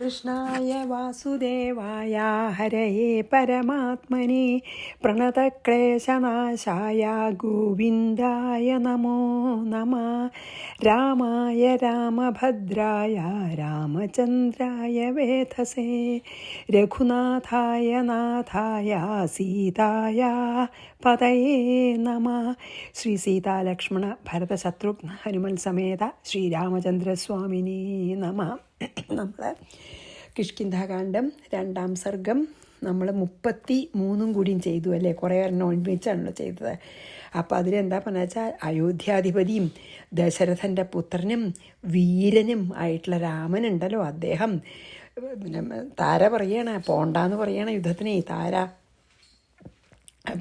കൃഷ്ണായ വാസുദേവായ ഹരയേ പരമാത്മനെ പ്രണതക്ലേശനാശായ ഗോവിന്ദായ നമോ നമഃ. രാമായ രാമഭദ്രായ രാമചന്ദ്രായ വേധസേ രഘുനാഥായ നാഥായ സീതായ പതയേ നമഃ. ശ്രീ സീതാലക്ഷ്മണ ഭരത ശത്രുഘ്ന ഹനുമൻ സമേത ശ്രീരാമചന്ദ്രസ്വാമിനേ നമഃ. നമ്മൾ കിഷ്കിന്ധാകാന്ഡം 2-ാം സർഗം നമ്മൾ 33 കൂടിയും ചെയ്തു അല്ലേ, കുറേ ഒരുമിച്ചാണല്ലോ ചെയ്തത്. അപ്പോൾ അതിലെന്താ പറഞ്ഞ വെച്ചാൽ അയോധ്യാധിപതിയും ദശരഥൻ്റെ പുത്രനും വീരനും ആയിട്ടുള്ള രാമനുണ്ടല്ലോ, അദ്ദേഹം പിന്നെ താര പറയണ പോണ്ടാന്ന് പറയണ യുദ്ധത്തിനെ താര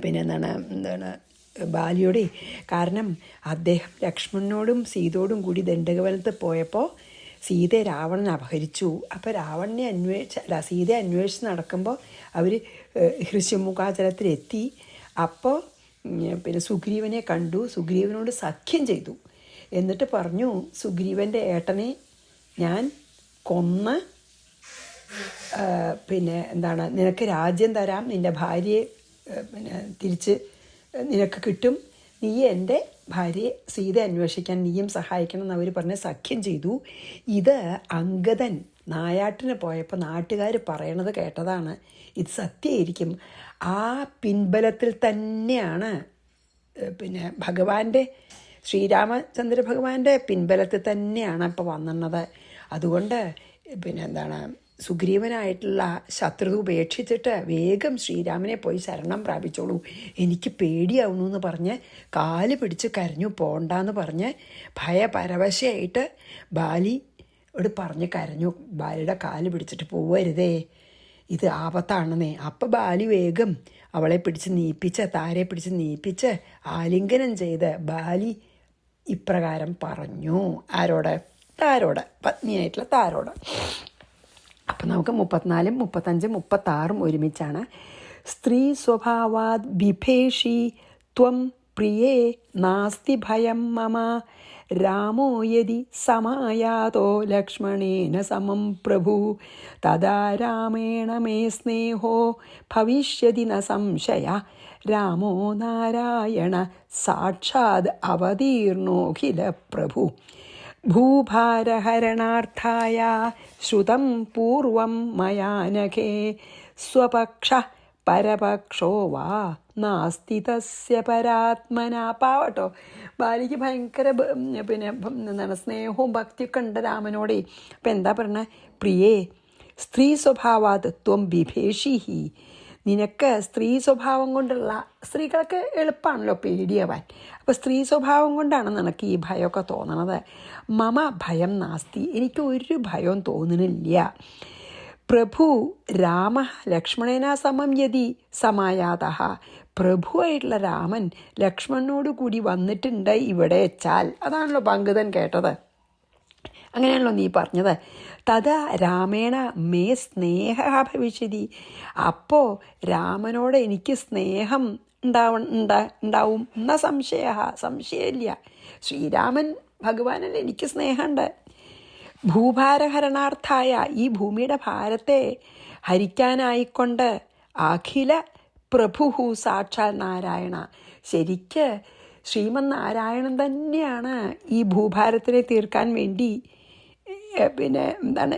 പിന്നെ എന്താണ് ബാലിയോടെ. കാരണം അദ്ദേഹം ലക്ഷ്മണനോടും സീതയോടും കൂടി ദണ്ഡകവനത്ത് പോയപ്പോൾ സീതയെ രാവണൻ അപഹരിച്ചു. അപ്പോൾ രാവണനെ സീതയെ അന്വേഷിച്ച് നടക്കുമ്പോൾ അവർ ഹൃഷ്യമുഖാചലത്തിലെത്തി. അപ്പോൾ പിന്നെ സുഗ്രീവനെ കണ്ടു, സുഗ്രീവനോട് സഖ്യം ചെയ്തു. എന്നിട്ട് പറഞ്ഞു, സുഗ്രീവൻ്റെ ഏട്ടനെ ഞാൻ കൊന്ന് പിന്നെ എന്താണ് നിനക്ക് രാജ്യം തരാം, നിൻ്റെ ഭാര്യയെ പിന്നെ തിരിച്ച് നിനക്ക് കിട്ടും, നീ എൻ്റെ ഭാര്യയെ സീത അന്വേഷിക്കാൻ നീയും സഹായിക്കണം എന്ന് അവർ പറഞ്ഞ് സഖ്യം ചെയ്തു. ഇത് അംഗദൻ നായാട്ടിന് പോയപ്പോൾ നാട്ടുകാർ പറയണത് കേട്ടതാണ്. ഇത് സത്യമായിരിക്കും. ആ പിൻബലത്തിൽ തന്നെയാണ് പിന്നെ ഭഗവാന്റെ ശ്രീരാമചന്ദ്ര ഭഗവാന്റെ പിൻബലത്തിൽ തന്നെയാണ് ഇപ്പോൾ വന്നത്. അതുകൊണ്ട് പിന്നെ എന്താണ് സുഗ്രീവനായിട്ടുള്ള ശത്രുത ഉപേക്ഷിച്ചിട്ട് വേഗം ശ്രീരാമനെ പോയി ശരണം പ്രാപിച്ചോളൂ, എനിക്ക് പേടിയാവുന്നു എന്ന് പറഞ്ഞ് കാല് പിടിച്ച് കരഞ്ഞു. പോണ്ടാന്ന് പറഞ്ഞ് ഭയപരവശയായിട്ട് ബാലിയോട് പറഞ്ഞ് കരഞ്ഞു. ബാലിയുടെ കാല് പിടിച്ചിട്ട് പോവരുതേ, ഇത് ആപത്താണെന്നേ. അപ്പം ബാലി വേഗം അവളെ പിടിച്ച് നീപ്പിച്ച്, താരെ പിടിച്ച് നീപ്പിച്ച് ആലിംഗനം ചെയ്ത് ബാലി ഇപ്രകാരം പറഞ്ഞു. ആരോട്? താരോട്, പത്നിയായിട്ടുള്ള താരോട്. അപ്പം നമുക്ക് 34, 35, 36 ഒരുമിച്ചാണ്. സ്ത്രീ സ്വഭാവാത് ബിഭേഷി ത്വം പ്രിയേ നാസ്തി ഭയം മമ രാമോ യദി സമായാതോ ലക്ഷ്മണേന സമം പ്രഭു തദാ രാമേണ മേ സ്നേഹോ ഭവിഷ്യതി ന സംശയ രാമോ നാരായണ സാക്ഷാത് അവതീർണോഖില പ്രഭു ഭൂഭാരഹരണാർത്ഥായ ശ്രുതം പൂർവം മയാനഘേ സ്വപക്ഷ പരപക്ഷോ വാ നാസ്തി തസ്യ പരാത്മന. പാവട്ടോ, ബാലിക്ക് ഭയങ്കര പിന്നെ എന്താണ് സ്നേഹവും ഭക്തിയൊക്കെ ഉണ്ട് രാമനോടെ. അപ്പം എന്താ പറഞ്ഞ? പ്രിയേ സ്ത്രീ സ്വഭാവാത് ത്വം ബിഭേഷിഹി, നിനക്ക് സ്ത്രീ സ്വഭാവം കൊണ്ടുള്ള, സ്ത്രീകൾക്ക് എളുപ്പമാണല്ലോ പേടിയാവാൻ, അപ്പോൾ സ്ത്രീ സ്വഭാവം കൊണ്ടാണ് നിനക്ക് ഈ ഭയമൊക്കെ തോന്നണത്. മമ ഭയം നാസ്തി, എനിക്ക് ഒരു ഭയവും തോന്നുന്നില്ല. പ്രഭു രാമ ലക്ഷ്മണേന സമം യതി സമായാത, പ്രഭുവായിട്ടുള്ള രാമൻ ലക്ഷ്മണനോട് കൂടി വന്നിട്ടുണ്ട് ഇവിടെ വെച്ചാൽ, അതാണല്ലോ പങ്കുതൻ കേട്ടത്, അങ്ങനെയാണല്ലോ നീ പറഞ്ഞത്. തഥാ രാമേണ മേ സ്നേഹ ഭവിഷ്യതി, അപ്പോൾ രാമനോട് എനിക്ക് സ്നേഹം ഉണ്ടാവും എന്ന സംശയമില്ല. ശ്രീരാമൻ ഭഗവാനല്ലേ, എനിക്ക് സ്നേഹമുണ്ട്. ഭൂഭാരഹരണാർത്ഥായ, ഈ ഭൂമിയുടെ ഭാരത്തെ ഹരിക്കാനായിക്കൊണ്ട് അഖില പ്രഭുഹു സാക്ഷാൽ നാരായണ, ശരിക്ക് ശ്രീമൻ നാരായണൻ തന്നെയാണ് ഈ ഭൂഭാരത്തിനെ തീർക്കാൻ വേണ്ടി പിന്നെ എന്താണ്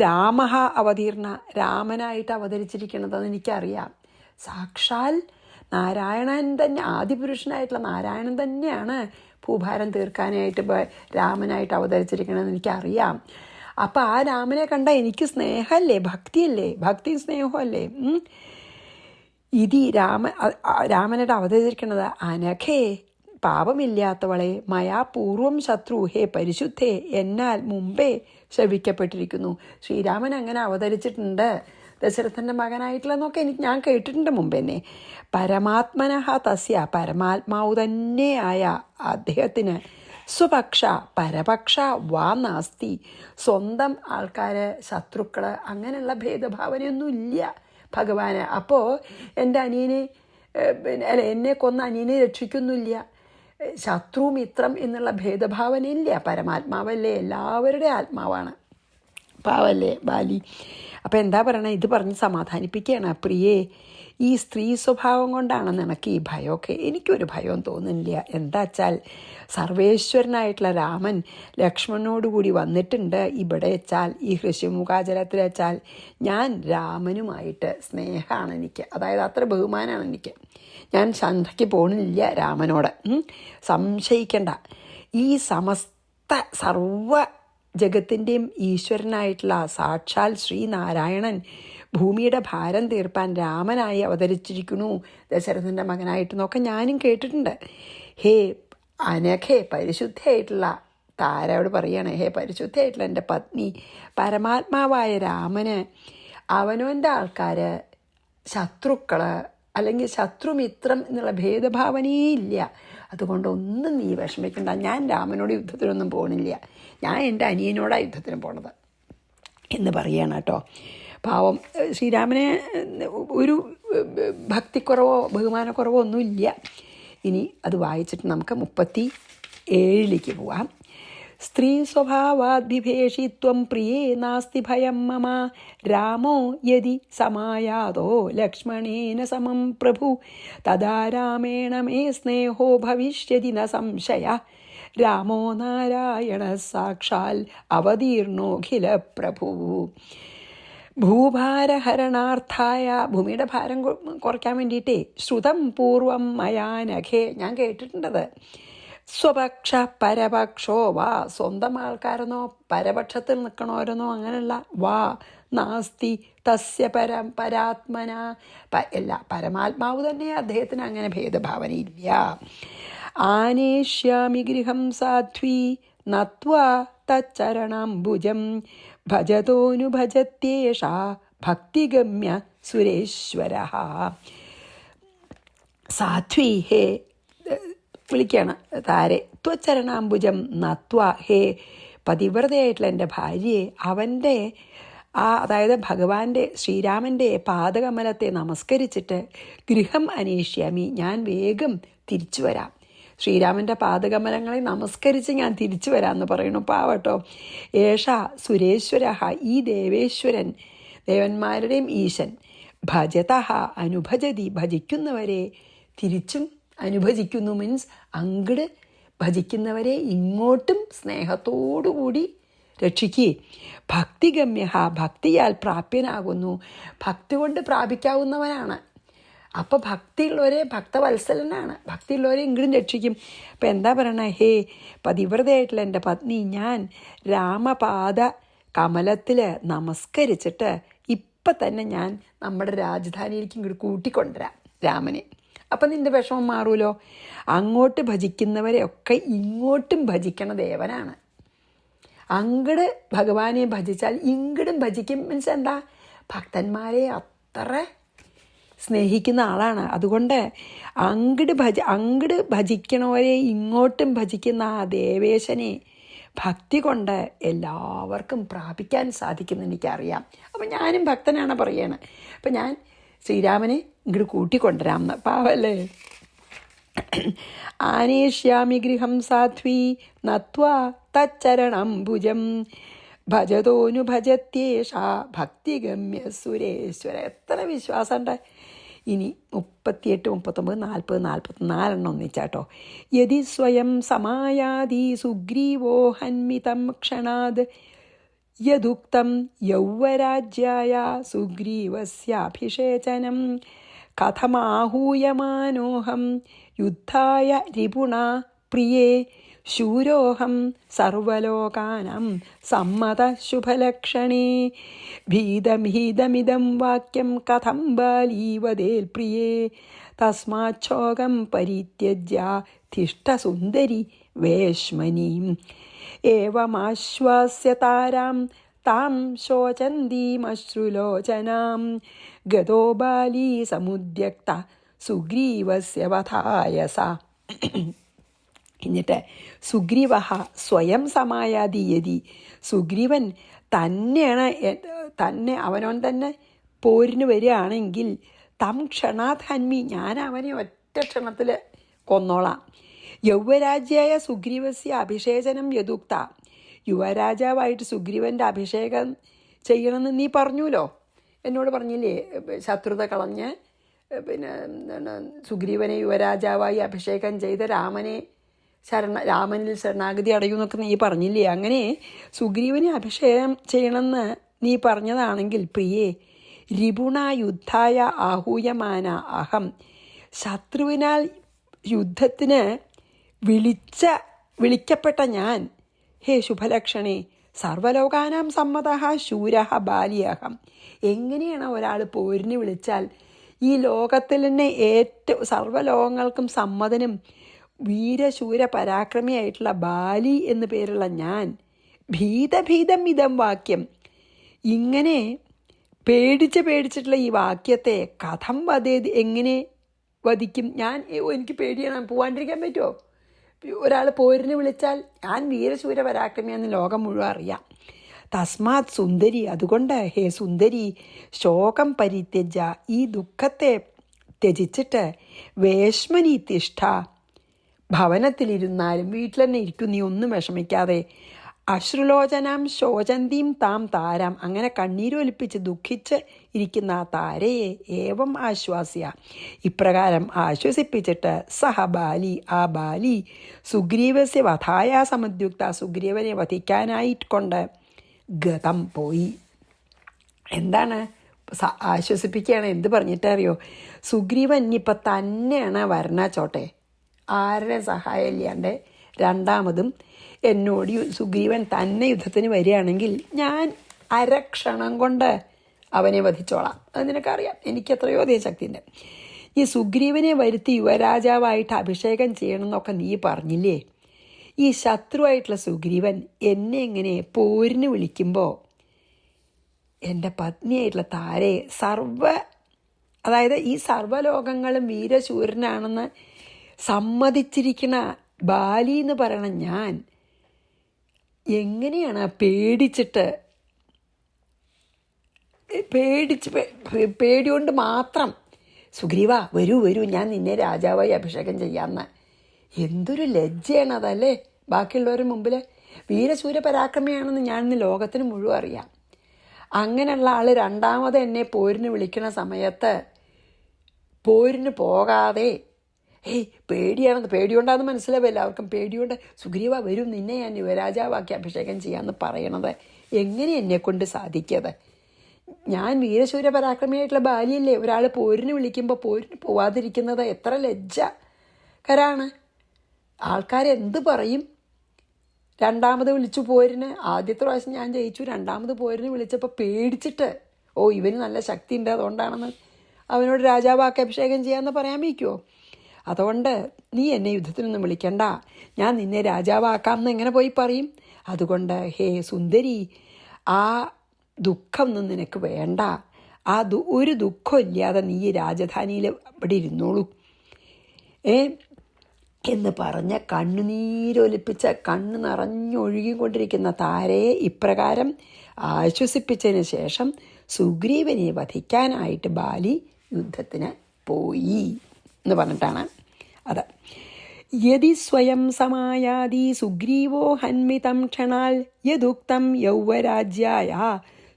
രാമ അവതീർണ, രാമനായിട്ട് അവതരിച്ചിരിക്കുന്നതെന്ന് എനിക്കറിയാം. സാക്ഷാൽ നാരായണൻ തന്നെ, ആദിപുരുഷനായിട്ടുള്ള നാരായണൻ തന്നെയാണ് ഭൂഭാരം തീർക്കാനായിട്ട് രാമനായിട്ട് അവതരിച്ചിരിക്കണമെന്ന് എനിക്കറിയാം. അപ്പം ആ രാമനെ കണ്ട എനിക്ക് സ്നേഹമല്ലേ, ഭക്തിയല്ലേ, ഭക്തി സ്നേഹമല്ലേ. ഇത് രാമനായിട്ട് അവതരിച്ചിരിക്കുന്നത് അനഘേ, പാപമില്ലാത്തവളെ, മയാ പൂർവം ശത്രു, ഹേ പരിശുദ്ധേ, എന്നാൽ മുമ്പേ ശപിക്കപ്പെട്ടിരിക്കുന്നു. ശ്രീരാമൻ അങ്ങനെ അവതരിച്ചിട്ടുണ്ട് ദശരഥൻ്റെ മകനായിട്ടുള്ളതെന്നൊക്കെ ഞാൻ കേട്ടിട്ടുണ്ട് മുമ്പ് തന്നെ. പരമാത്മനഃ തസ്യ, പരമാത്മാവ് തന്നെയായ അദ്ദേഹത്തിന് സ്വപക്ഷ പരപക്ഷ വാ നാസ്തി, സ്വന്തം ആൾക്കാർ ശത്രുക്കൾ അങ്ങനെയുള്ള ഭേദഭാവനയൊന്നുമില്ല ഭഗവാന്. അപ്പോൾ എൻ്റെ അനിയനെ അല്ല എന്നെ കൊന്ന അനിയനെ രക്ഷിക്കുന്നില്ല, ശത്രു മിത്രം എന്നുള്ള ഭേദഭാവനയില്ല. പരമാത്മാവല്ലേ, എല്ലാവരുടെ ആത്മാവാണ്. പാവല്ലേ ബാലി. അപ്പം എന്താ പറയണേ, ഇത് പറഞ്ഞ് സമാധാനിപ്പിക്കുകയാണ്. പ്രിയേ, ഈ സ്ത്രീ സ്വഭാവം കൊണ്ടാണ് നിനക്ക് ഈ ഭയമൊക്കെ. എനിക്കൊരു ഭയവും തോന്നുന്നില്ല. എന്താ വെച്ചാൽ സർവേശ്വരനായിട്ടുള്ള രാമൻ ലക്ഷ്മണനോടുകൂടി വന്നിട്ടുണ്ട് ഇവിടെ വെച്ചാൽ, ഈ ഋഷിമുഖാചലത്തിൽ വെച്ചാൽ. ഞാൻ രാമനുമായിട്ട് സ്നേഹമാണ് എനിക്ക്, അതായത് അത്ര ബഹുമാനമാണ് എനിക്ക്. ഞാൻ ശണ്ഠയ്ക്ക് പോണില്ല രാമനോട്, സംശയിക്കണ്ട. ഈ സമസ്ത സർവ ജഗത്തിൻ്റെയും ഈശ്വരനായിട്ടുള്ള സാക്ഷാൽ ശ്രീനാരായണൻ ഭൂമിയുടെ ഭാരം തീർപ്പാൻ രാമനായി അവതരിച്ചിരിക്കുന്നു ദശരഥൻ്റെ മകനായിട്ടെന്നൊക്കെ ഞാനും കേട്ടിട്ടുണ്ട്. ഹേ അനഘേ, പരിശുദ്ധയായിട്ടുള്ള താരയോട് പറയണേ, ഹേ പരിശുദ്ധയായിട്ടുള്ള എൻ്റെ പത്നി, പരമാത്മാവായ രാമന് അവനവൻ്റെ ആൾക്കാർ, ശത്രുക്കൾ അല്ലെങ്കിൽ ശത്രുമിത്രം എന്നുള്ള ഭേദഭാവനയേ ഇല്ല. അതുകൊണ്ടൊന്നും നീ വിഷമിക്കണ്ട. ഞാൻ രാമനോട് യുദ്ധത്തിനൊന്നും പോകണില്ല, ഞാൻ എൻ്റെ അനിയനോടാണ് യുദ്ധത്തിന് പോണത് എന്ന് പറയുകയാണ് കേട്ടോ. പാവം ശ്രീരാമന് ഒരു ഭക്തിക്കുറവോ ബഹുമാനക്കുറവോ ഒന്നുമില്ല. ഇനി അത് വായിച്ചിട്ട് നമുക്ക് 37 പോവാം. സ്ത്രീ സ്വഭാവാദ്വിഭേഷിത്വം പ്രിയേ നാസ്തി ഭയം മമ, രാമോ യദി സമായാതോ ലക്ഷ്മണേന സമം പ്രഭു, തദാ രാമേണ മേ സ്നേഹോ ഭവിഷ്യതി ന സംശയ, രാമോ നാരായണ സാക്ഷാൽ അവതീർണോഖില പ്രഭു. ഭൂഭാരഹരണാർത്ഥായ, ഭൂമിയുടെ ഭാരം കുറയ്ക്കാൻ വേണ്ടിയിട്ടേ, ശ്രുതം പൂർവം മയാനഘേ, ഞാൻ കേട്ടിട്ടുണ്ടത്. സ്വപക്ഷ പരപക്ഷോ വാ, സ്വന്തം ആൾക്കാരെന്നോ പരപക്ഷത്തിൽ നിൽക്കണോരെന്നോ അങ്ങനെയുള്ള വാ നാസ്തി തസ്യ പരാത്മന, അല്ല പരമാത്മാവ് തന്നെ അദ്ദേഹത്തിന് അങ്ങനെ ഭേദഭാവനയില്ല. ആനേഷ്യാമി ഗൃഹം സാധ്വി നത്വാ തച്ചരണാംബുജം, ഭജതോനുഭജത്യേഷ ഭക്തിഗമ്യ സുരേശ്വര. സാധ്വി, ഹേ വിളിക്കുകയാണ് താരെ, ത്വച്ചരണാംബുജം നത്വ, ഹേ പതിവ്രതയായിട്ടുള്ള എൻ്റെ ഭാര്യയെ അവൻ്റെ അതായത് ഭഗവാന്റെ ശ്രീരാമൻ്റെ പാദകമലത്തെ നമസ്കരിച്ചിട്ട് ഗൃഹം അനേഷ്യാമി, ഞാൻ വേഗം തിരിച്ചു വരാം. ശ്രീരാമൻ്റെ പാദകമലങ്ങളെ നമസ്കരിച്ച് ഞാൻ തിരിച്ചു വരാമെന്ന് പറയണു. പാവട്ടോ. ഏഷ സുരേശ്വര, ഈ ദേവേശ്വരൻ, ദേവന്മാരുടെയും ഈശൻ, ഭജത അനുഭജതി, ഭജിക്കുന്നവരെ തിരിച്ചും അനുഭജിക്കുന്നു. മീൻസ് അങ്ങട് ഭജിക്കുന്നവരെ ഇങ്ങോട്ടും സ്നേഹത്തോടുകൂടി രക്ഷിക്കുകയും, ഭക്തിഗമ്യ, ഭക്തിയാൽ പ്രാപ്യനാകുന്നു, ഭക്തി കൊണ്ട് പ്രാപിക്കാവുന്നവനാണ്. അപ്പോൾ ഭക്തിയുള്ളവരെ ഭക്തവത്സലനാണ്, ഭക്തിയുള്ളവരെ ഇങ്ങോട്ടും രക്ഷിക്കും. അപ്പം എന്താ പറയണേ, ഹേ പതിവ്രതയായിട്ടുള്ള എൻ്റെ പത്നി, ഞാൻ രാമപാദ കമലത്തിൽ നമസ്കരിച്ചിട്ട് ഇപ്പം തന്നെ ഞാൻ നമ്മുടെ രാജധാനിയിലേക്ക് ഇങ്ങോട്ട് കൂട്ടിക്കൊണ്ടുവരാം രാമനെ. അപ്പം നിൻ്റെ വിഷമം മാറുമല്ലോ. അങ്ങോട്ട് ഭജിക്കുന്നവരെ ഒക്കെ ഇങ്ങോട്ടും ഭജിക്കണ ദേവനാണ്. അങ്ങട് ഭഗവാനെ ഭജിച്ചാൽ ഇങ്ങടും ഭജിക്കും. മീൻസ് എന്താ, ഭക്തന്മാരെ അത്ര സ്നേഹിക്കുന്ന ആളാണ്. അതുകൊണ്ട് അങ്ങട് ഭജിക്കണവരെ ഇങ്ങോട്ടും ഭജിക്കുന്ന ആ ദേവേശനെ ഭക്തി കൊണ്ട് എല്ലാവർക്കും പ്രാപിക്കാൻ സാധിക്കുമെന്ന് എനിക്കറിയാം. അപ്പം ഞാനും ഭക്തനാണ് പറയാണ്. അപ്പം ഞാൻ ശ്രീരാമനെ ഇങ്ങോട്ട് കൂട്ടിക്കൊണ്ടുവരാമെന്ന്. പാവല്ലേ. ആനേഷ്യാമി ഗൃഹം സാധ്വി നത്വാ തച്ചരണംബുജം, ഭജതോനുഭജത്യേഷ ഭക്തിഗമ്യ സുരേശ്വര. എത്ര വിശ്വാസമുണ്ട്. ഇനി 38, 39, 40, 44 ഒന്നിച്ചാട്ടോ. യദി സ്വയം സമായാതി സുഗ്രീവോ ഹന്മിതം ക്ഷണാത്, യദുക്തം യൗവരാജ്യായ സുഗ്രീവസ്യാഭിഷേചനം, കഥമാഹൂയമാനോഹം യുദ്ധായ രിപുണാ പ്രിയേ, ശൂരോഹം സർവലോകാനാം സമ്മത ശുഭലക്ഷണേ, ഭീതമിദം വാക്യം കഥം ബാലീവദേൽ പ്രിയേ, തസ്മാച്ഛോകം പരിത്യജ്യ തിഷ്ഠസുന്ദരി വേശ്മനീം. ഏവമാശ്വാസ്യ താരാം താം ശോചന്തീമശ്രുലോചനാം, ഗതോ ബാലീ സമുദ്യക്ത സുഗ്രീവസ്യ വധായസ. എന്നിട്ട് സുഗ്രീവ സ്വയം സമായാതി യതി, സുഗ്രീവൻ തന്നെ അവനോൻ തന്നെ പോരിന് വരികയാണെങ്കിൽ, തം ക്ഷണാത് ഹന്മി, ഞാൻ അവനെ ഒറ്റ ക്ഷണത്തിൽ കൊന്നോളാം. യൗവരാജ്യായ സുഗ്രീവസ്യ അഭിഷേചനം യദുക്ത, യുവരാജാവായിട്ട് സുഗ്രീവൻ്റെ അഭിഷേകം ചെയ്യണമെന്ന് നീ പറഞ്ഞുല്ലോ, എന്നോട് പറഞ്ഞില്ലേ? ശത്രുത കളഞ്ഞ് പിന്നെ എന്താണ് സുഗ്രീവനെ യുവരാജാവായി അഭിഷേകം ചെയ്ത് രാമനിൽ ശരണാഗതി അടയുമെന്നൊക്കെ നീ പറഞ്ഞില്ലേ? അങ്ങനെ സുഗ്രീവനെ അഭിഷേകം ചെയ്യണമെന്ന് നീ പറഞ്ഞതാണെങ്കിൽ പ്രിയേ, രിപുണ യുദ്ധായ ആഹൂയമാന അഹം, ശത്രുവിനാൽ യുദ്ധത്തിന് വിളിക്കപ്പെട്ട ഞാൻ, ഹേ ശുഭലക്ഷണേ, സർവലോകാനാം സമ്മത ശൂര ബാലിയഹം. എങ്ങനെയാണ് ഒരാൾ പോരിന് വിളിച്ചാൽ ഈ ലോകത്തിൽ തന്നെ ഏറ്റവും സർവ്വലോകങ്ങൾക്കും സമ്മതനും വീരശൂര പരാക്രമിയായിട്ടുള്ള ബാലി എന്നു പേരുള്ള ഞാൻ, ഭീതഭീതം ഇതം വാക്യം, ഇങ്ങനെ പേടിച്ചിട്ടുള്ള ഈ വാക്യത്തെ കഥം വധേത്, എങ്ങനെ വധിക്കും ഞാൻ? എനിക്ക് പേടിയാണ്, പോവാണ്ടിരിക്കാൻ പറ്റുമോ? ഒരാൾ പോരിന് വിളിച്ചാൽ ഞാൻ വീരശൂര പരാക്രമിയാന്ന് ലോകം മുഴുവൻ അറിയാം. തസ്മാത് സുന്ദരി, അതുകൊണ്ട് ഹേ സുന്ദരി, ശോകം പരിത്യജ, ഈ ദുഃഖത്തെ ത്യജിച്ചിട്ട് വേശ്മനി തിഷ്ഠ, ഭവനത്തിലിരുന്നാലും വീട്ടിൽ തന്നെ ഇരിക്കും, നീ ഒന്നും വിഷമിക്കാതെ. അശ്രുലോചനാം ശോചന്തീം താം താരാം, അങ്ങനെ കണ്ണീരൊലിപ്പിച്ച് ദുഃഖിച്ച് ഇരിക്കുന്ന ആ താരയെ ഏവം ആശ്വാസ്യ, ഇപ്രകാരം ആശ്വസിപ്പിച്ചിട്ട് സഹ ബാലി, ആ ബാലി സുഗ്രീവസ്യ വധായ സമുദ്യുക്ത, സുഗ്രീവനെ വധിക്കാനായിക്കൊണ്ട് ഗതം പോയി. എന്താണ് ആശ്വസിപ്പിക്കുകയാണ്? എന്ത് പറഞ്ഞിട്ടറിയോ? സുഗ്രീവൻ ഇനിയിപ്പോൾ തന്നെയാണ് വരണച്ചോട്ടെ, ആരുടെ സഹായം ഇല്ലാണ്ട് രണ്ടാമതും എന്നോട് സുഗ്രീവൻ തന്നെ യുദ്ധത്തിന് വരികയാണെങ്കിൽ ഞാൻ അരക്ഷണം കൊണ്ട് അവനെ വധിച്ചോളാം. അത് നിനക്കറിയാം, എനിക്ക് എത്രയോ ദേശശക്തിയുണ്ട്. ഈ സുഗ്രീവനെ വരുത്തി യുവരാജാവായിട്ട് അഭിഷേകം ചെയ്യണമെന്നൊക്കെ നീ പറഞ്ഞില്ലേ? ഈ ശത്രുവായിട്ടുള്ള സുഗ്രീവൻ എന്നെ ഇങ്ങനെ പോരിന് വിളിക്കുമ്പോൾ എൻ്റെ പത്നിയായിട്ടുള്ള താരയെ അതായത് ഈ സർവ്വലോകങ്ങളും വീരശൂരനാണെന്ന് സമ്മതിച്ചിരിക്കുന്ന ബാലി എന്ന് പറയണ ഞാൻ എങ്ങനെയാണ് പേടികൊണ്ട് മാത്രം സുഗ്രീവ വരൂ ഞാൻ നിന്നെ രാജാവായി അഭിഷേകം ചെയ്യാമെന്ന്? എന്തൊരു ലജ്ജയാണ് അതല്ലേ ബാക്കിയുള്ളവരുടെ മുമ്പിൽ? വീരശൂര പരാക്രമിയാണെന്ന് ഞാനിന്ന് ലോകത്തിന് മുഴുവൻ അറിയാം. അങ്ങനെയുള്ള ആൾ രണ്ടാമത് എന്നെ പോരിന് വിളിക്കണ സമയത്ത് പോരിന് പോകാതെ, പേടിയുണ്ടാന്ന് മനസ്സിലാവും എല്ലാവർക്കും, പേടിയുണ്ട് സുഗ്രീവ വരും നിന്നെ ഞാൻ യുവരാജാവാക്കി അഭിഷേകം ചെയ്യാമെന്ന് പറയണത് എങ്ങനെ എന്നെക്കൊണ്ട് സാധിക്കത്? ഞാൻ വീരശൂര പരാക്രമിയായിട്ടുള്ള ബാലിയല്ലേ? ഒരാൾ പോരിന് വിളിക്കുമ്പോൾ പോരിന് പോവാതിരിക്കുന്നത് എത്ര ലജ്ജകരാണ്. ആൾക്കാരെന്ത് പറയും? രണ്ടാമത് വിളിച്ചു പോരിന്, ആദ്യത്തെ പ്രാവശ്യം ഞാൻ ജയിച്ചു, രണ്ടാമത് പോരിന് വിളിച്ചപ്പോൾ പേടിച്ചിട്ട് ഇവന് നല്ല ശക്തി ഉണ്ട് അതുകൊണ്ടാണെന്ന് അവനോട് രാജാവാക്കി അഭിഷേകം ചെയ്യാമെന്ന് പറയാൻ വയ്ക്കുമോ? അതുകൊണ്ട് നീ എന്നെ യുദ്ധത്തിനൊന്നും വിളിക്കണ്ട, ഞാൻ നിന്നെ രാജാവാക്കാമെന്ന് എങ്ങനെ പോയി പറയും? അതുകൊണ്ട് ഹേ സുന്ദരി, ആ ദുഃഖമൊന്നും നിനക്ക് വേണ്ട. ഒരു ദുഃഖമില്ലാതെ നീ രാജധാനിയിൽ ഇവിടെ ഇരുന്നോളൂ എന്ന് പറഞ്ഞ് കണ്ണുനീരൊലിപ്പിച്ച കണ്ണ് നിറഞ്ഞൊഴുകിക്കൊണ്ടിരിക്കുന്ന താരയെ ഇപ്രകാരം ആശ്വസിപ്പിച്ചതിന് ശേഷം സുഗ്രീവനെ വധിക്കാനായിട്ട് ബാലി യുദ്ധത്തിന് പോയി എന്ന് പറഞ്ഞിട്ടാണ് അത്. യതി സ്വയം സമായാതി സുഗ്രീവോ ഹന്മിതം ക്ഷണാൽ യദുക്തം യൗവരാജ്യായ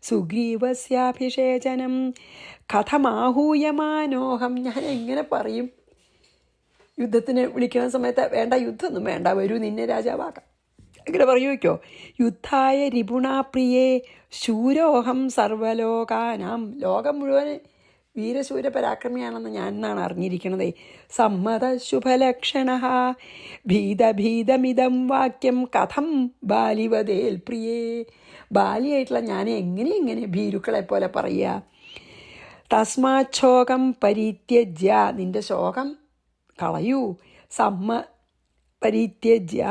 സുഗ്രീവസ്യാഭിഷേചനം കഥമാഹൂയമാനോഹം. ഞാൻ എങ്ങനെ പറയും? യുദ്ധത്തിന് വിളിക്കുന്ന സമയത്ത് വേണ്ട, യുദ്ധമൊന്നും വേണ്ട, വരൂ നിന്നെ രാജാവാക്കാം, അങ്ങനെ പറയുമോ? യുദ്ധായ രിപുണാപ്രിയേ ശൂരോഹം സർവലോകാനാം, ലോകം മുഴുവൻ വീരശൂര പരാക്രമിയാണെന്ന് ഞാൻ എന്നാണ് അറിഞ്ഞിരിക്കണതേ. സമ്മത ശുഭലക്ഷണ ഭീതഭീതമിതം വാക്യം കഥം ബാലിവതേൽ പ്രിയേ. ബാലിയായിട്ടുള്ള ഞാൻ എങ്ങനെ ഭീരുക്കളെ പോലെ പറയുക? തസ്മാച്ഛോകം പരിത്യജ്യ, നിന്റെ ശോകം കളയൂ. പരിത്യജ്യ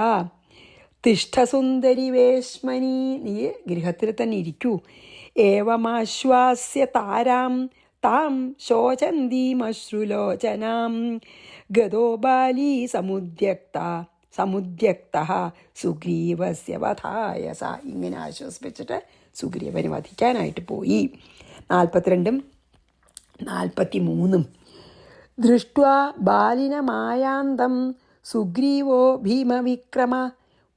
തിഷ്ഠസുന്ദരി വേശ്മനി, നീ ഗൃഹത്തിൽ തന്നെ ഇരിക്കൂ. ഏവമാശ്വാസ്യ താരാം താം ശോചന്തീമശ്രുലോചനാം ഗതോ ബാലി സമുദ്യക്ത സുഗ്രീവസ്യ വധായ സ. ഇങ്ങനെ ആശ്വസിപ്പിച്ചിട്ട് സുഗ്രീവനെ വധിക്കാനായിട്ട് പോയി. 42 43 ദൃഷ്ട്വാ ബാലിനമായാന്തം സുഗ്രീവോ ഭീമവിക്രമ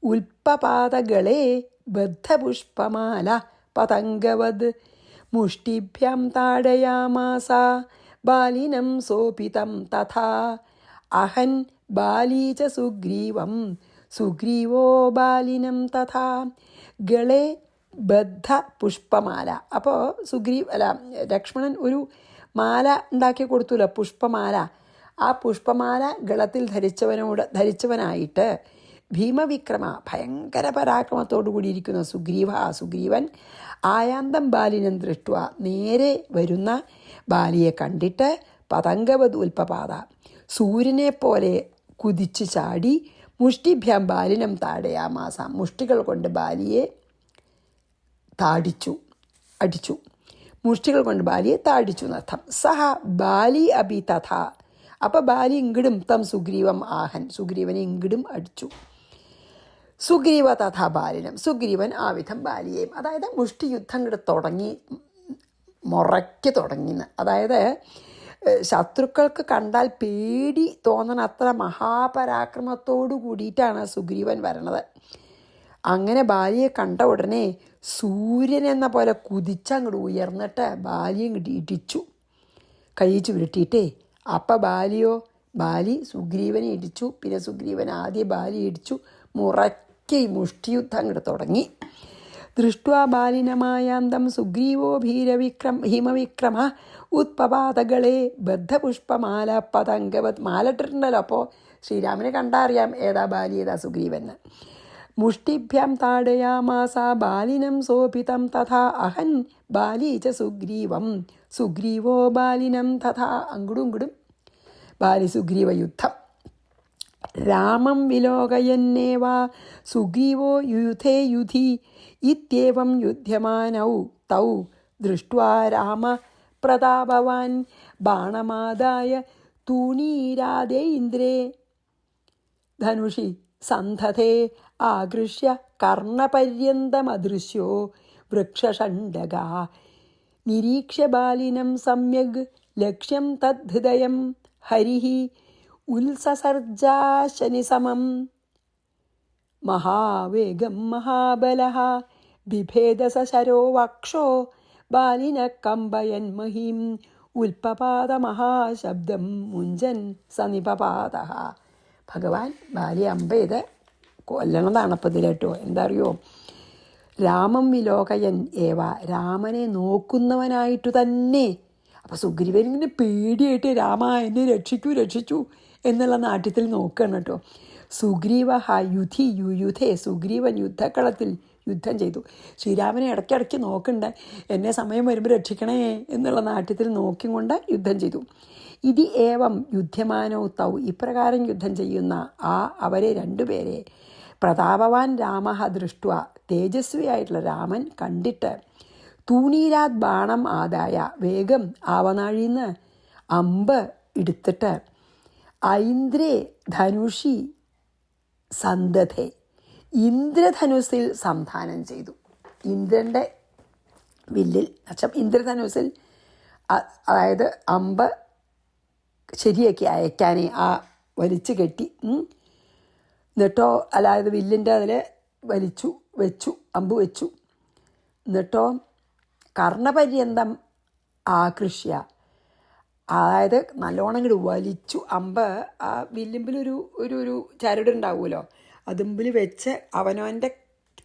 ഉൽപ്പപാതകളെ ബദ്ധപുഷ്പമാല പതംഗവത് മുഷ്ടിഭ്യാം താടയാമാസ ബാലിനം സോപിതം തഥാ അഹൻ ബാലീ ച സുഗ്രീവം സുഗ്രീവോ ബാലിനം തഥാ ഗളെ ബദ്ധ പുഷ്പമാല. അപ്പോൾ ലക്ഷ്മണൻ ഒരു മാല ഉണ്ടാക്കി കൊടുത്തല്ലോ, പുഷ്പമാല. ആ പുഷ്പമാല ഗളത്തിൽ ധരിച്ചവനായിട്ട് ഭീമവിക്രമ, ഭയങ്കര പരാക്രമത്തോടു കൂടിയിരിക്കുന്ന സുഗ്രീവൻ ആയാന്തം ബാലിനം ദൃഷ്ട, നേരെ വരുന്ന ബാലിയെ കണ്ടിട്ട് പതംഗവത് ഉൽപ്പപാത, സൂര്യനെ പോലെ കുതിച്ചു ചാടി മുഷ്ടിഭ്യാം ബാലിനം താടയാമാസ, മുഷ്ടികൾ കൊണ്ട് ബാലിയെ അടിച്ചു. മുഷ്ടികൾ കൊണ്ട് ബാലിയെ താടിച്ചു എന്നർത്ഥം. സഹ ബാലി അഭി തഥ, അപ്പം ബാലി ഇങ്കിടും തം സുഗ്രീവം ആഹൻ, സുഗ്രീവനെ ഇങ്കിടും അടിച്ചു. സുഗ്രീവ തഥ ബാലിനം, സുഗ്രീവൻ ആ വിധം ബാലിയെയും, അതായത് മുഷ്ടി യുദ്ധം ഇങ്ങോട്ട് തുടങ്ങി, മുറയ്ക്ക് തുടങ്ങിന്ന്. അതായത് ശത്രുക്കൾക്ക് കണ്ടാൽ പേടി തോന്നണ അത്ര മഹാപരാക്രമത്തോടു കൂടിയിട്ടാണ് സുഗ്രീവൻ വരണത്. അങ്ങനെ ബാലിയെ കണ്ട ഉടനെ സൂര്യൻ എന്ന പോലെ കുതിച്ചങ്ങോട്ട് ഉയർന്നിട്ട് ബാലിയെ ഇങ്ങോട്ട് ഇടിച്ചു, കൈ ചുരുട്ടിയിട്ടേ. അപ്പം ബാലി സുഗ്രീവനെ ഇടിച്ചു. പിന്നെ സുഗ്രീവൻ ആദ്യം ബാലി ഇടിച്ചു. മുറയ്ക്ക് മുഷ്ടിയുദ്ധം അങ്ങോട്ട് തുടങ്ങി. ദൃഷ്ട്വാ ബാലിനമായാന്തം സുഗ്രീവോ ഹിമവിക്രമ ഉത്പപാതകളെ ബദ്ധപുഷ്പമാല പതംഗവത്, മാല ഇട്ടിട്ടുണ്ടല്ലോ, അപ്പോൾ ശ്രീരാമനെ കണ്ടറിയാം ഏതാ ബാലി ഏതാ സുഗ്രീവന്. മുഷ്ടിഭ്യാം താടയാമാസ ബാലിനം സോപിതം തഥാ അഹൻ ബാലീ ച സുഗ്രീവം സുഗ്രീവോ ബാലിനം തഥാ. അങ്ങടും ഇങ്ങടും ബാലി സുഗ്രീവ യുദ്ധം. രാമം വിലോകയന്നേവ സുഗ്രീവോ യുധേ യുധി ഇത്യേവം യുധ്യമാനൗ തൗ ദൃഷ്ട്വാ രാമ പ്രതാപവാൻ ബാണമാദായ തൂണീരാദേ ഇന്ദ്രേ ധനുഷി സന്ധതേ ആകൃഷ്യ കർണപര്യന്തമദൃശ്യോ വൃക്ഷഷണ്ഡക നിരീക്ഷ്യ ബാലിനം സമ്യഗ് ലക്ഷ്യം തദ്ഹൃദയം ഹരിഃ ഉത്സസർജാശനിസമം മഹാവേഗം മഹാബലഃ ബിഭേദസശരോ വക്ഷോ ബാലിന കമ്പയൻ മഹീം ഉൽപ്പപാതമഹാശബ്ദം മുഞ്ചൻ സനിപപാതഃ. ഭഗവാൻ ബാലിയെ അമ്പെയ്ത് കൊല്ലണതാണ് അപ്പം ഇതിൽ കേട്ടോ. എന്താ അറിയോ, രാമം വിലോകയൻ ഏവ, രാമനെ നോക്കുന്നവനായിട്ട് തന്നെ. അപ്പം സുഗ്രീവനിങ്ങനെ പേടിയായിട്ട് രാമ എന്നെ രക്ഷിച്ചു എന്നുള്ള നാട്യത്തിൽ നോക്കണം കേട്ടോ. സുഗ്രീവ യുയുധേ, സുഗ്രീവൻ യുദ്ധക്കളത്തിൽ യുദ്ധം ചെയ്തു. ശ്രീരാമനെ ഇടയ്ക്കിടയ്ക്ക് നോക്കണ്ട, എന്നെ സമയം വരുമ്പോൾ രക്ഷിക്കണേ എന്നുള്ള നാട്യത്തിൽ നോക്കിക്കൊണ്ട് യുദ്ധം ചെയ്തു. ഇതി ഏവം യുദ്ധമാനോ തൗ, ഇപ്രകാരം യുദ്ധം ചെയ്യുന്ന അവരെ രണ്ടുപേരെ പ്രതാപവാൻ രാമ ദൃഷ്ട്വ, തേജസ്വിയായിട്ടുള്ള രാമൻ കണ്ടിട്ട് തൂണീരാത് ബാണം ആദായ, വേഗം ആവനാഴിന്ന് അമ്പ് എടുത്തിട്ട് ഐന്ദ്രേ ധനുഷി സന്ധതേ, ഇന്ദ്രധനുസിൽ സംധാനം ചെയ്തു. ഇന്ദ്രൻ്റെ വില്ലിൽ, ഇന്ദ്രധനുസിൽ, അതായത് അമ്പ് ശരിയാക്കി അയക്കാനേ ആ വലിച്ചു കെട്ടി. എന്നിട്ടോ അതായത് വില്ലിൻ്റെ അതിൽ അമ്പ് വെച്ചു. എന്നിട്ടോ കർണപര്യന്തം ആകൃഷ്യ, അതായത് നല്ലോണം ഇങ്ങോട്ട് വലിച്ചു അമ്പ്. ആ വില്ലിമ്പിലൊരു ഒരു ചരടുണ്ടാവുമല്ലോ, അതുമ്പിൽ വെച്ച് അവനവൻ്റെ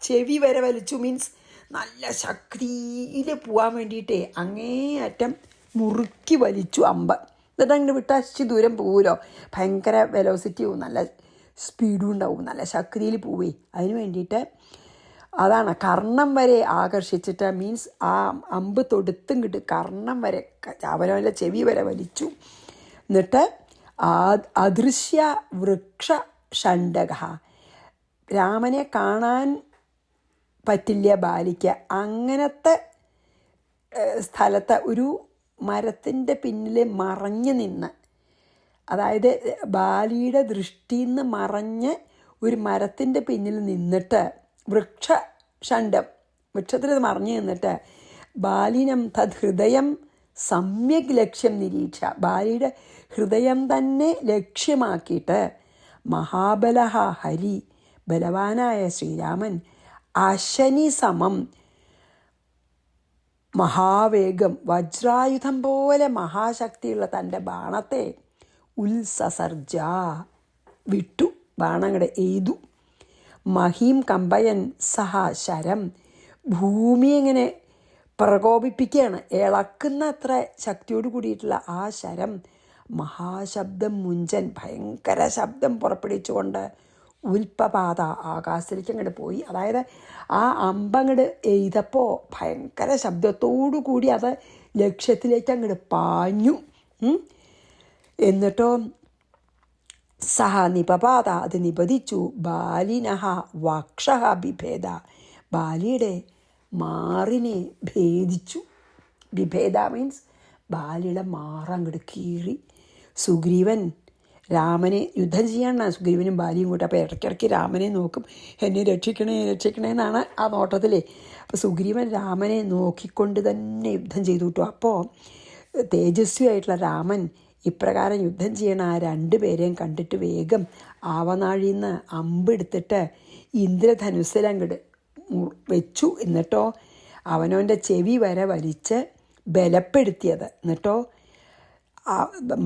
ചെവി വരെ വലിച്ചു. മീൻസ് നല്ല ശക്തിയിൽ പോകാൻ വേണ്ടിയിട്ടേ അങ്ങേയറ്റം മുറുക്കി വലിച്ചു അമ്പ്. എന്നിട്ട് അങ്ങോട്ട് വിട്ടാശി ദൂരം പോവുമല്ലോ, ഭയങ്കര വെലോസിറ്റിയും നല്ല സ്പീഡും ഉണ്ടാവും, നല്ല ശക്തിയിൽ പോവേ. അതിന് വേണ്ടിയിട്ട് അതാണ് കർണം വരെ ആകർഷിച്ചിട്ട്, മീൻസ് ആ അമ്പ് തൊടുത്തും കിട്ടും കർണം വരെ, അവനവൻ്റെ ചെവി വരെ വലിച്ചു. എന്നിട്ട് അദൃശ്യ വൃക്ഷ ഷണ്ഡക, രാമനെ കാണാൻ പറ്റില്ല ബാലിക്ക്. അങ്ങനത്തെ സ്ഥലത്ത് ഒരു മരത്തിൻ്റെ പിന്നിൽ മറഞ്ഞു നിന്ന്, അതായത് ബാലിയുടെ ദൃഷ്ടിയിൽ നിന്ന് മറഞ്ഞ് ഒരു മരത്തിൻ്റെ പിന്നിൽ നിന്നിട്ട് വൃക്ഷത്തിൽ മറഞ്ഞു നിന്നിട്ട് ബാലിനം തത് ഹൃദയം സമ്യക് ലക്ഷ്യം നിരീക്ഷ, ബാലിയുടെ ഹൃദയം തന്നെ ലക്ഷ്യമാക്കിയിട്ട് മഹാബലഃ ഹരി, ബലവാനായ ശ്രീരാമൻ അശനി സമം മഹാവേഗം, വജ്രായുധം പോലെ മഹാശക്തിയുള്ള തൻ്റെ ബാണത്തെ ഉത്സസർജ വിട്ടു, ബാണങ്ങളുടെ എയ്തു. മഹീം കമ്പയൻ സഹ ശരം, ഭൂമി ഇങ്ങനെ പ്രകോപിപ്പിക്കുകയാണ്, ഇളക്കുന്ന അത്ര ശക്തിയോട് കൂടിയിട്ടുള്ള ആ ശരം മഹാശബ്ദം മുഞ്ചൻ, ഭയങ്കര ശബ്ദം പുറപ്പെടുവിച്ചുകൊണ്ട് ഉൽപ്പപാത ആകാശത്തിലേക്ക് അങ്ങോട്ട് പോയി. അതായത് ആ അമ്പങ്ങോട്ട് എയ്തപ്പോൾ ഭയങ്കര ശബ്ദത്തോടു കൂടി അത് ലക്ഷ്യത്തിലേക്ക് അങ്ങോട്ട് പാഞ്ഞു. എന്നിട്ടോ സഹ നിപപാത, അത് നിപതിച്ചു. ബാലിനഹ വക്ഷഹ ബിഭേദ, ബാലിയുടെ മാറിനെ ഭേദിച്ചു. ബിഭേദ മീൻസ് ബാലിയുടെ മാറങ്ങോട്ട് കീറി. സുഗ്രീവൻ രാമനെ യുദ്ധം ചെയ്യാനാണ് സുഗ്രീവനും ബാലിയും കൂട്ടി. അപ്പോൾ ഇടയ്ക്കിടയ്ക്ക് രാമനെ നോക്കും, എന്നെ രക്ഷിക്കണേ രക്ഷിക്കണേ എന്നാണ് ആ നോട്ടത്തിലേ. അപ്പോൾ സുഗ്രീവൻ രാമനെ നോക്കിക്കൊണ്ട് തന്നെ യുദ്ധം ചെയ്തു കിട്ടും. അപ്പോൾ തേജസ്വിയായിട്ടുള്ള രാമൻ ഇപ്രകാരം യുദ്ധം ചെയ്യണ ആ രണ്ടുപേരെയും കണ്ടിട്ട് വേഗം ആവനാഴിയിൽ നിന്ന് അമ്പെടുത്തിട്ട് ഇന്ദ്രധനുസ്സിലങ്ങട് വെച്ചു. എന്നിട്ടോ അവനവൻ്റെ ചെവി വരെ വലിച്ച് ബലപ്പെടുത്തിയത്. എന്നിട്ടോ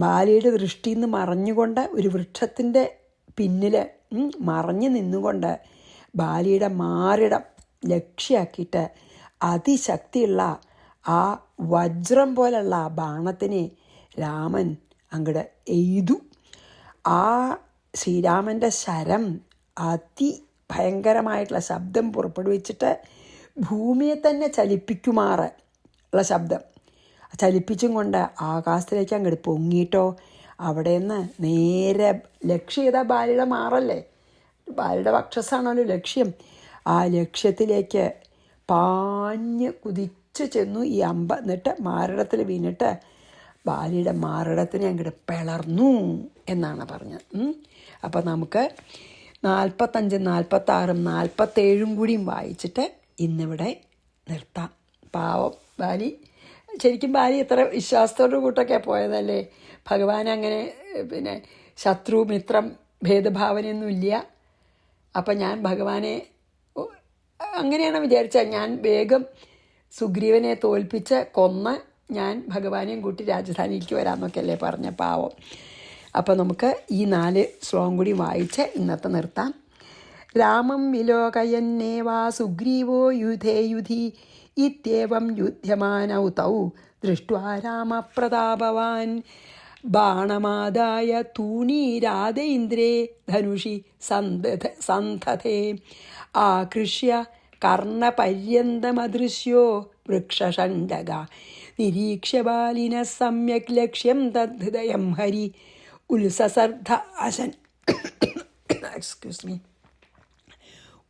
ബാലിയുടെ ദൃഷ്ടിയിൽ നിന്ന് മറഞ്ഞുകൊണ്ട് ഒരു വൃക്ഷത്തിൻ്റെ പിന്നിൽ മറഞ്ഞു നിന്നുകൊണ്ട് ബാലിയുടെ മാറിടം ലക്ഷ്യമാക്കിയിട്ട് അതിശക്തിയുള്ള ആ വജ്രം പോലുള്ള ആ ബാണത്തിനെ രാമൻ അങ്ങോട്ട് എയ്തു. ആ ശ്രീരാമൻ്റെ ശരം അതിഭയങ്കരമായിട്ടുള്ള ശബ്ദം പുറപ്പെടുവിച്ചിട്ട് ഭൂമിയെ തന്നെ ചലിപ്പിക്കുമാറ് ഉള്ള ശബ്ദം ചലിപ്പിച്ചും കൊണ്ട് ആകാശത്തിലേക്ക് അങ്ങോട്ട് പൊങ്ങിയിട്ടോ അവിടെ നിന്ന് നേരെ ലക്ഷ്യം ചെയ്താൽ ബാലിയുടെ മാറല്ലേ, ബാലിയുടെ വക്ഷസാണല്ലോ ലക്ഷ്യം. ആ ലക്ഷ്യത്തിലേക്ക് പാഞ്ഞ് കുതിച്ചു ചെന്നു ഈ അമ്പ. എന്നിട്ട് മാറിടത്തിൽ വീണിട്ട് ബാലിയുടെ മാറിടത്തിനെ അങ്ങോട്ട് പിളർന്നു എന്നാണ് പറഞ്ഞത്. അപ്പോൾ നമുക്ക് 45, 46, 47 കൂടിയും വായിച്ചിട്ട് ഇന്നിവിടെ നിർത്താം. പാവം ബാലി, ശരിക്കും ബാലി എത്ര വിശ്വാസത്തോടു കൂട്ടൊക്കെ പോയതല്ലേ. ഭഗവാൻ അങ്ങനെ പിന്നെ ശത്രു മിത്രം ഭേദഭാവനയൊന്നുമില്ല. അപ്പം ഞാൻ ഭഗവാനെ അങ്ങനെയാണ് വിചാരിച്ചത്, ഞാൻ വേഗം സുഗ്രീവനെ തോൽപ്പിച്ച് കൊന്ന് ഞാൻ ഭഗവാനെയും കൂട്ടി രാജധാനിയിലേക്ക് വരാമെന്നൊക്കെ അല്ലേ പറഞ്ഞ പാവം. അപ്പോൾ നമുക്ക് ഈ 4 ശ്ലോകം കൂടി വായിച്ച് ഇന്നത്തെ നിർത്താം. രാമം വിലോകയന്നേവാ സുഗ്രീവോ യുധേ യുധി ഇത്യേവം യുധ്യമാനൗ തൗ ദൃഷ്ട്വാ രാമപ്രതാപവാൻ ബാണമാദായ തൂണീരാദേന്ദ്രേ ധനുഷി സന്ധതേ ആകൃഷ്യ കർണപര്യന്തമദൃശ്യോ വൃക്ഷഷണ്ഡക നിരീക്ഷ്യ ബാലിന സമ്യക് ലക്ഷ്യം തദ്ഹൃദയം ഹരി ഉത്സസർദ്ധ അശൻ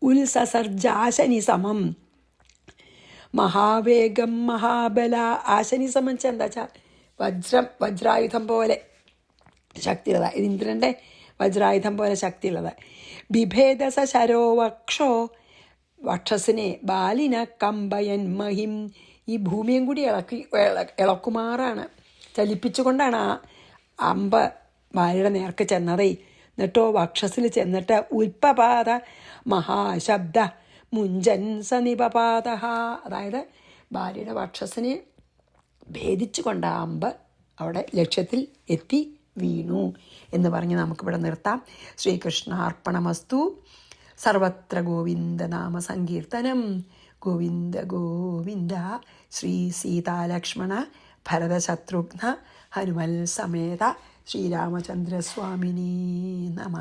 ഉത്സസർജാശനി സമം മഹാവേഗം മഹാബല. ആശനി സമം എന്താ വെച്ചാൽ വജ്രായുധം പോലെ ശക്തിയുള്ളത്, ഇന്ദ്രൻ്റെ വജ്രായുധം പോലെ ശക്തിയുള്ളത്. ബിഭേദസ ശരോ വക്ഷോ, വക്ഷസിനെ ബാലിന കമ്പയൻ മഹിം, ഈ ഭൂമിയും കൂടി ഇളക്കുമാറാണ്, ചലിപ്പിച്ചുകൊണ്ടാണ് ആ അമ്പ് ബാലിയുടെ നേർക്ക് ചെന്നതേ. എന്നിട്ടോ വക്ഷസിൽ ചെന്നിട്ട് ഉൽപ്പപാത മഹാശബ്ദ മുഞ്ചൻ സനിപപാത, അതായത് ബാലിയുടെ വക്ഷസിനെ ഭേദിച്ചു കൊണ്ട് ആ അമ്പ് അവിടെ ലക്ഷ്യത്തിൽ എത്തി വീണു എന്ന് പറഞ്ഞ് നമുക്കിവിടെ നിർത്താം. ശ്രീകൃഷ്ണാർപ്പണമസ്തു. സർവത്ര ഗോവിന്ദനാമ സങ്കീർത്തനം. ഗോവിന്ദ ഗോവിന്ദ. ശ്രീ സീതാലക്ഷ്മണ ഭരതശത്രുഘ്ന ഹനുമൽ സമേത ശ്രീരാമചന്ദ്രസ്വാമിനീ നമ.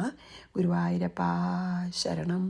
ഗുരുവായൂരപ്പ ശരണം.